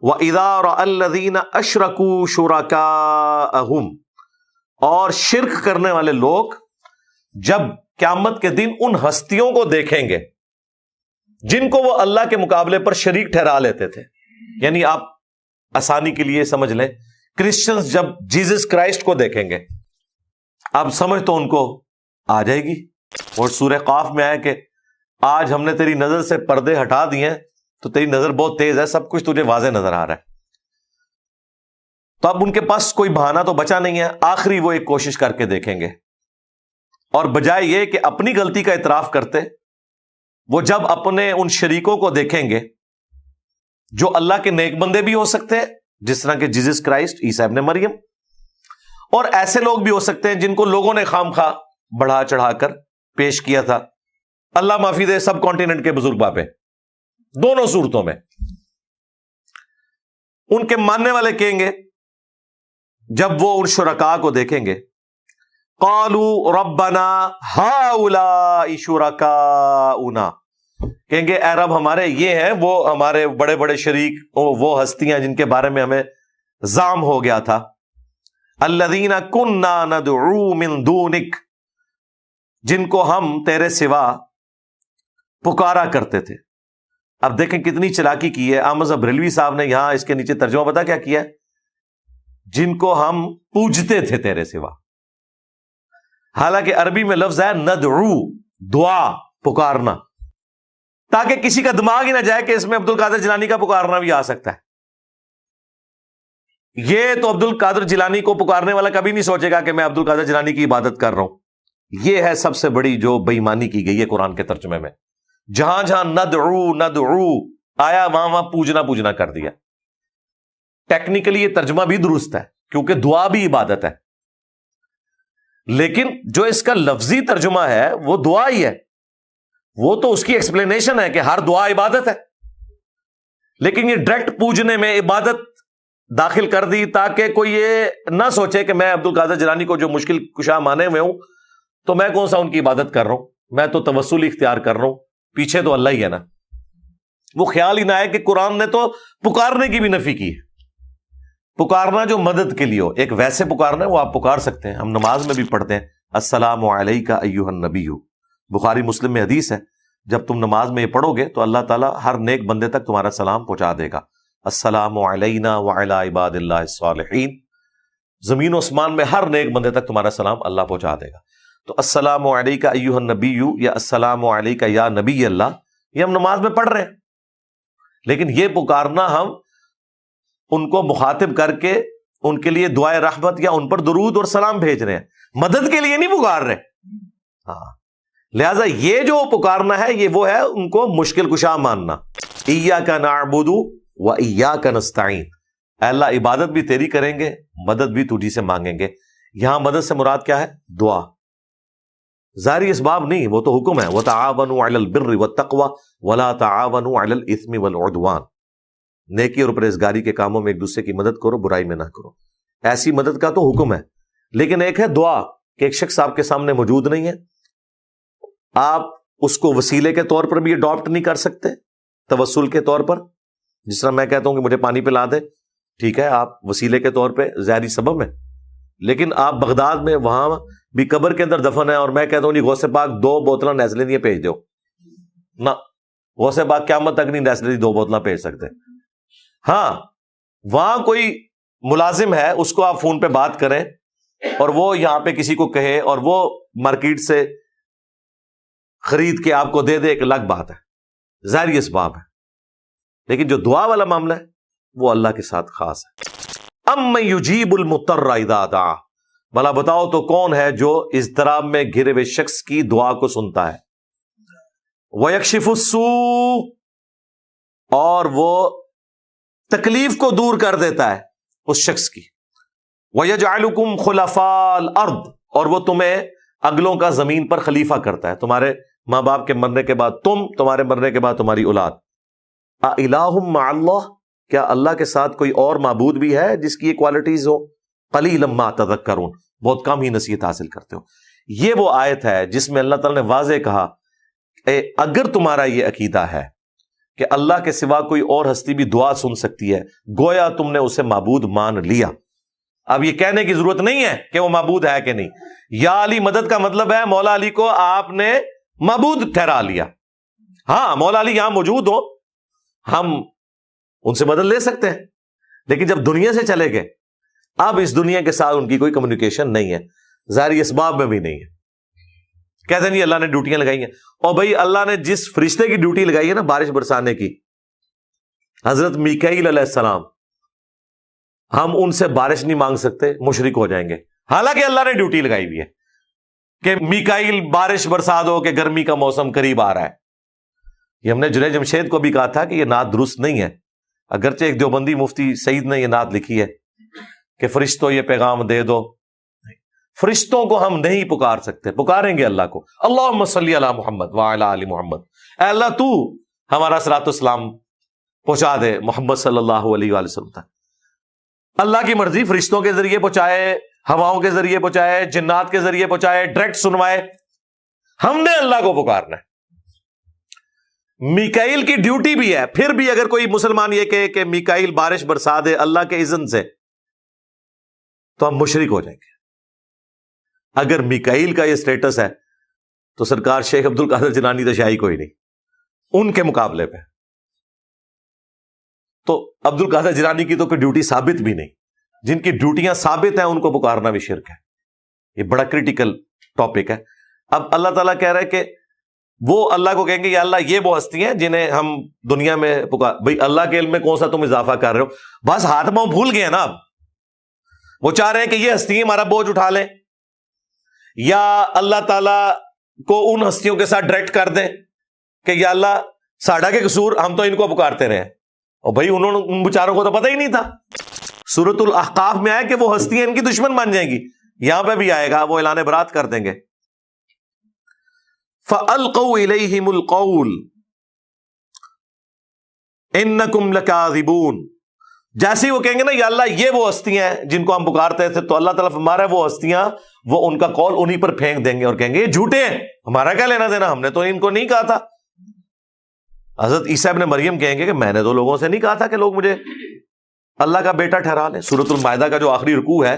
وَإِذَا رَأَى الَّذِينَ أَشْرَكُوا شُرَكَاءَهُمْ، اور شرک کرنے والے لوگ جب قیامت کے دن ان ہستیوں کو دیکھیں گے جن کو وہ اللہ کے مقابلے پر شریک ٹھہرا لیتے تھے. یعنی آپ آسانی کے لیے سمجھ لیں، کرسچنز جب جیزس کرائسٹ کو دیکھیں گے، اب سمجھ تو ان کو آ جائے گی. اور سورہ قاف میں آیا کہ آج ہم نے تیری نظر سے پردے ہٹا دیے ہیں تو تیری نظر بہت تیز ہے، سب کچھ تجھے واضح نظر آ رہا ہے. تو اب ان کے پاس کوئی بہانہ تو بچا نہیں ہے، آخری وہ ایک کوشش کر کے دیکھیں گے. اور بجائے یہ کہ اپنی غلطی کا اعتراف کرتے، وہ جب اپنے ان شریکوں کو دیکھیں گے جو اللہ کے نیک بندے بھی ہو سکتے ہیں جس طرح کہ جیزس کرائسٹ، عیسیٰ ابن مریم، اور ایسے لوگ بھی ہو سکتے ہیں جن کو لوگوں نے خام خواہ بڑھا چڑھا کر پیش کیا تھا. اللہ معافی دے سب کانٹیننٹ کے بزرگ باپے. دونوں صورتوں میں ان کے ماننے والے کہیں گے جب وہ ان شرکاء کو دیکھیں گے، قالوا ربنا هؤلاء شرکاؤنا، کہیں گے اے رب ہمارے یہ ہیں وہ ہمارے بڑے بڑے شریک، وہ ہستیاں جن کے بارے میں ہمیں زعم ہو گیا تھا. الذین کنا ندعو من دونک، جن کو ہم تیرے سوا پکارا کرتے تھے. اب دیکھیں کتنی چلاکی کی ہے احمد بریلوی صاحب نے یہاں اس کے نیچے ترجمہ پتا کیا کیا ہے؟ جن کو ہم پوجتے تھے تیرے سوا. حالانکہ عربی میں لفظ ہے ندعو، دعا، پکارنا، تاکہ کسی کا دماغ ہی نہ جائے کہ اس میں عبد القادر جیلانی کا پکارنا بھی آ سکتا ہے. یہ تو عبد القادر جیلانی کو پکارنے والا کبھی نہیں سوچے گا کہ میں عبد القادر جیلانی کی عبادت کر رہا ہوں. یہ ہے سب سے بڑی جو بے ایمانی کی گئی ہے قرآن کے ترجمے میں. جہاں جہاں ندعو ندعو آیا وہاں پوجنا کر دیا. ٹیکنیکلی یہ ترجمہ بھی درست ہے کیونکہ دعا بھی عبادت ہے، لیکن جو اس کا لفظی ترجمہ ہے وہ دعا ہی ہے. وہ تو اس کی ایکسپلینیشن ہے کہ ہر دعا عبادت ہے، لیکن یہ ڈائریکٹ پوجنے میں عبادت داخل کر دی تاکہ کوئی یہ نہ سوچے کہ میں عبد القادر جیلانی کو جو مشکل کشا مانے ہوئے ہوں تو میں کون سا ان کی عبادت کر رہا ہوں، میں تو توسل اختیار کر رہا ہوں، پیچھے تو اللہ ہی ہے نا. وہ خیال ہی نہ آئے کہ قرآن نے تو پکارنے کی بھی نفی کی ہے. پکارنا جو مدد کے لیے ہو، ایک ویسے پکارنا ہے وہ آپ پکار سکتے ہیں. ہم نماز میں بھی پڑھتے ہیں السلام علیک ایھا النبی، بخاری مسلم میں حدیث ہے، جب تم نماز میں یہ پڑھو گے تو اللہ تعالیٰ ہر نیک بندے تک تمہارا سلام پہنچا دے گا. السلام علینا وعلی عباد اللہ الصالحین، زمین و اسمان میں ہر نیک بندے تک تمہارا سلام اللہ پہنچا دے گا. تو السلام علیک ایھا النبی یا السلام علیک یا نبی اللہ، یہ ہم نماز میں پڑھ رہے ہیں. لیکن یہ پکارنا ہم ان کو مخاطب کر کے ان کے لیے دعائے رحمت یا ان پر درود اور سلام بھیج رہے ہیں، مدد کے لیے نہیں پکار رہے. ہاں، لہذا یہ جو پکارنا ہے یہ وہ ہے ان کو مشکل کشا ماننا. ایاک نعبد و ایاک نستعین، اے اللہ عبادت بھی تیری کریں گے، مدد بھی تجھی سے مانگیں گے. یہاں مدد سے مراد کیا ہے؟ دعا. ظاہری اسباب نہیں، وہ تو حکم ہے وتعاونوا علی البر والتقوی ولا تعاونوا علی الاثم والعدوان، نیکی اور پرہیزگاری کے کاموں میں ایک دوسرے کی مدد کرو، برائی میں نہ کرو. ایسی مدد کا تو حکم ہے، لیکن ایک ہے دعا کہ ایک شخص آپ کے سامنے موجود نہیں ہے، آپ اس کو وسیلے کے طور پر بھی اڈاپٹ نہیں کر سکتے، توسل کے طور پر. جس طرح میں کہتا ہوں کہ مجھے پانی پلا دے، ٹھیک ہے آپ وسیلے کے طور پہ ظاہری سبب ہے، لیکن آپ بغداد میں وہاں بھی قبر کے اندر دفن ہے اور میں کہتا ہوں جی غوث پاک 2 بوتلیں نیزلے نہیں بھیج دو، نہ، غوث پاک قیامت تک نہیں نیزلے 2 بوتلیں بھیج سکتے. ہاں وہاں کوئی ملازم ہے اس کو آپ فون پہ بات کریں اور وہ یہاں پہ کسی کو کہے اور وہ مارکیٹ سے خرید کے آپ کو دے دے، ایک الگ بات ہے، ظاہری اسباب ہے. لیکن جو دعا والا معاملہ ہے وہ اللہ کے ساتھ خاص ہے. امن یجیب المضطر اذا دعا، بھلا بتاؤ تو کون ہے جو اضطراب میں گھرے ہوئے شخص کی دعا کو سنتا ہے. ویکشف السوء، اور وہ تکلیف کو دور کر دیتا ہے اس شخص کی. وَيَجْعَلُكُمْ خُلَفَاءَ الْأَرْضِ، اور وہ تمہیں اگلوں کا زمین پر خلیفہ کرتا ہے، تمہارے ماں باپ کے مرنے کے بعد تمہارے مرنے کے بعد تمہاری اولاد. اِلَٰهٌ مَّعَ اللَّهِ، کیا اللہ کے ساتھ کوئی اور معبود بھی ہے جس کی یہ کوالٹیز ہو؟ قَلِيلًا مَّا تَذَكَّرُونَ، بہت کم ہی نصیحت حاصل کرتے ہو. یہ وہ آیت ہے جس میں اللہ تعالیٰ نے واضح کہا اگر تمہارا یہ عقیدہ ہے کہ اللہ کے سوا کوئی اور ہستی بھی دعا سن سکتی ہے، گویا تم نے اسے معبود مان لیا۔ اب یہ کہنے کی ضرورت نہیں ہے کہ وہ معبود ہے کہ نہیں۔ یا علی مدد کا مطلب ہے مولا علی کو آپ نے معبود ٹھہرا لیا۔ ہاں مولا علی یہاں موجود ہو، ہم ان سے مدد لے سکتے ہیں، لیکن جب دنیا سے چلے گئے اب اس دنیا کے ساتھ ان کی کوئی کمیونیکیشن نہیں ہے، ظاہری اسباب میں بھی نہیں ہے۔ کہتے ہیں اللہ نے ڈیوٹیاں لگائی ہیں، اور بھائی اللہ نے جس فرشتے کی ڈیوٹی لگائی ہے نا بارش برسانے کی، حضرت میکائیل علیہ السلام، ہم ان سے بارش نہیں مانگ سکتے، مشرک ہو جائیں گے، حالانکہ اللہ نے ڈیوٹی لگائی ہوئی ہے کہ میکائیل بارش برسا دو کہ گرمی کا موسم قریب آ رہا ہے۔ یہ ہم نے جنید جمشید کو بھی کہا تھا کہ یہ نعت درست نہیں ہے، اگرچہ ایک دیوبندی مفتی سعید نے یہ نعت لکھی ہے کہ فرشتوں یہ پیغام دے دو، فرشتوں کو ہم نہیں پکار سکتے، پکاریں گے اللہ کو، اللہم صلی علی محمد وعلی آل محمد، اے اللہ تو ہمارا صلاۃ والسلام پہنچا دے محمد صلی اللہ علیہ وآلہ وسلم تک۔ اللہ کی مرضی فرشتوں کے ذریعے پہنچائے، ہواؤں کے ذریعے پہنچائے، جنات کے ذریعے پہنچائے، ڈائریکٹ سنوائے، ہم نے اللہ کو پکارنا ہے۔ میکائیل کی ڈیوٹی بھی ہے، پھر بھی اگر کوئی مسلمان یہ کہے کہ میکائیل بارش برسا دے اللہ کے اذن سے تو ہم مشرک ہو جائیں گے۔ اگر میکائیل کا یہ سٹیٹس ہے تو سرکار شیخ عبد القادر جیلانی تو شاہی کوئی نہیں ان کے مقابلے پہ، تو عبد القادر جیلانی کی تو کوئی ڈیوٹی ثابت بھی نہیں، جن کی ڈیوٹیاں ثابت ہیں ان کو پکارنا بھی شرک ہے۔ یہ بڑا کریٹیکل ٹاپک ہے۔ اب اللہ تعالیٰ کہہ رہا ہے کہ وہ اللہ کو کہیں گے یا اللہ یہ وہ ہستی ہیں جنہیں ہم دنیا میں پکار، بھائی اللہ کے علم میں کون سا تم اضافہ کر رہے ہو، بس ہاتھ پاؤں بھول گئے نا۔ اب وہ چاہ رہے ہیں کہ یہ ہستی ہمارا بوجھ اٹھا لیں، یا اللہ تعالیٰ کو ان ہستیوں کے ساتھ ڈائریکٹ کر دیں کہ یا اللہ ساڑھا کے قصور، ہم تو ان کو پکارتے رہے، اور بھائی انہوں نے ان بیچاروں کو تو پتہ ہی نہیں تھا۔ سورۃ الاحقاف میں آیا کہ وہ ہستیاں ان کی دشمن بن جائیں گی، یہاں پہ بھی آئے گا، وہ اعلان برات کر دیں گے۔ فَأَلْقَوْا إِلَيْهِمُ الْقَوْلَ إِنَّكُمْ لَكَاذِبُونَ، جیسے ہی وہ کہیں گے نا یا اللہ یہ وہ ہستیاں ہیں جن کو ہم پکارتے تھے، تو اللہ تعالیٰ فرما رہا ہے وہ ہستیاں وہ ان کا قول انہی پر پھینک دیں گے اور کہیں گے یہ جھوٹے ہیں، ہمارا کیا لینا دینا، ہم نے تو ان کو نہیں کہا تھا۔ حضرت عیسیٰ ابن مریم کہیں گے کہ میں نے تو لوگوں سے نہیں کہا تھا کہ لوگ مجھے اللہ کا بیٹا ٹھہرا لیں۔ سورۃ المائدہ کا جو آخری رکوع ہے،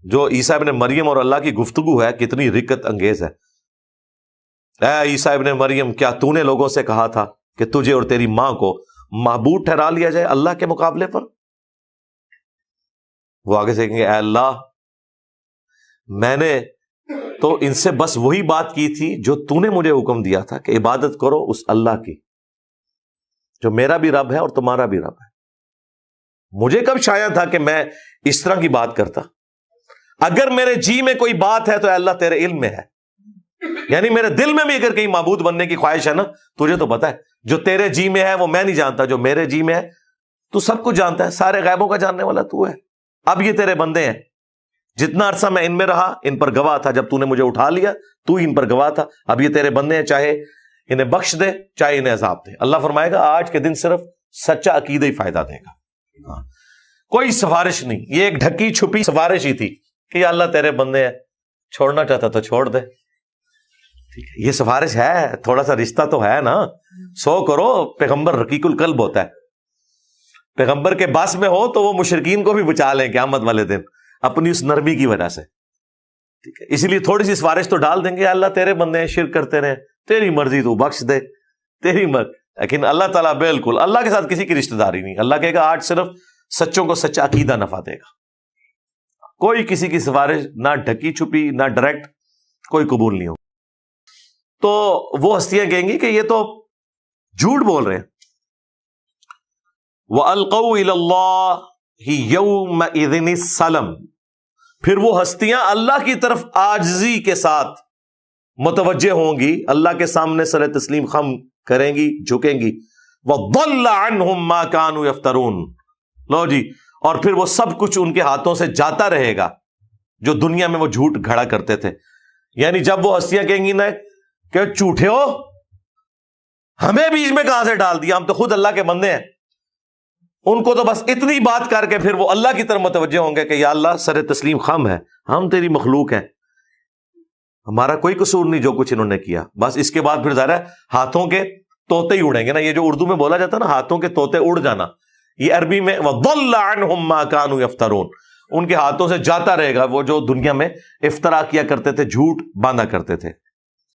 جو عیسیٰ ابن مریم اور اللہ کی گفتگو ہے، کتنی رکت انگیز ہے۔ اے عیسیٰ ابن مریم، کیا تو نے لوگوں سے کہا تھا کہ تجھے اور تیری ماں کو معبود ٹھہرا لیا جائے اللہ کے مقابلے پر؟ وہ آگے سے کہیں گے اے اللہ، میں نے تو ان سے بس وہی بات کی تھی جو تو نے مجھے حکم دیا تھا کہ عبادت کرو اس اللہ کی جو میرا بھی رب ہے اور تمہارا بھی رب ہے۔ مجھے کب شایع تھا کہ میں اس طرح کی بات کرتا؟ اگر میرے جی میں کوئی بات ہے تو اے اللہ تیرے علم میں ہے، یعنی میرے دل میں بھی اگر کہیں معبود بننے کی خواہش ہے نا، تجھے تو پتا ہے جو تیرے جی میں ہے وہ میں نہیں جانتا، جو میرے جی میں ہے تو سب کچھ جانتا ہے، سارے غیبوں کا جاننے والا تو ہے۔ اب یہ تیرے بندے ہیں، جتنا عرصہ میں ان میں رہا ان پر گواہ تھا، جب تو نے مجھے اٹھا لیا تو ان پر گواہ تھا، اب یہ تیرے بندے ہیں، چاہے انہیں بخش دے چاہے انہیں عذاب دے۔ اللہ فرمائے گا آج کے دن صرف سچا عقیدہ ہی فائدہ دے گا، کوئی سفارش نہیں، یہ ایک ڈھکی چھپی سفارش ہی تھی کہ یا اللہ تیرے بندے ہیں، چھوڑنا چاہتا تو چھوڑ دے، ٹھیک ہے، یہ سفارش ہے، تھوڑا سا رشتہ تو ہے نا، سو کرو، پیغمبر رقیق القلب ہوتا ہے، پیغمبر کے باس میں ہو تو وہ مشرکین کو بھی بچا لیں قیامت والے دن اپنی اس نرمی کی وجہ سے، ٹھیک ہے، اسی لیے تھوڑی سی سفارش تو ڈال دیں گے، اللہ تیرے بندے ہیں، شرک کرتے رہے، تیری مرضی تو بخش دے، تیری مرضی۔ لیکن اللہ تعالیٰ بالکل اللہ کے ساتھ کسی کی رشتہ داری نہیں، اللہ کہے گا آج صرف سچوں کو سچا عقیدہ نفع دے گا، کوئی کسی کی سفارش نہ ڈھکی چھپی نہ ڈائریکٹ کوئی قبول نہیں ہو۔ تو وہ ہستیاں کہیں گی کہ یہ تو جھوٹ بول رہے ہیں۔ وَأَلْقَوْا إِلَى اللَّهِ يَوْمَئِذٍ السَّلَمَ، پھر وہ ہستیاں اللہ کی طرف عاجزی کے ساتھ متوجہ ہوں گی، اللہ کے سامنے سر تسلیم خم کریں گی، جھکیں گی۔ وَضَلَّ عَنْهُمْ مَا كَانُوا يَفْتَرُونَ، لو جی، اور پھر وہ سب کچھ ان کے ہاتھوں سے جاتا رہے گا جو دنیا میں وہ جھوٹ گھڑا کرتے تھے۔ یعنی جب وہ ہستیاں کہیں گی نا کہ جھوٹے ہو، ہمیں بیچ میں کہاں سے ڈال دیا، ہم تو خود اللہ کے بندے ہیں، ان کو تو بس اتنی بات کر کے پھر وہ اللہ کی طرف متوجہ ہوں گے کہ یا اللہ سر تسلیم خم ہے، ہم تیری مخلوق ہیں، ہمارا کوئی قصور نہیں جو کچھ انہوں نے کیا۔ بس اس کے بعد پھر ظاہر ہے ہاتھوں کے طوطے ہی اڑیں گے نا. یہ جو اردو میں بولا جاتا ہے نا ہاتھوں کے طوطے اڑ جانا, یہ عربی میں وَضَلَّ عَنْهُمْ مَا كَانُوا يَفْتَرُونَ, ان کے ہاتھوں سے جاتا رہے گا وہ جو دنیا میں افطرا کیا کرتے تھے, جھوٹ باندھا کرتے تھے.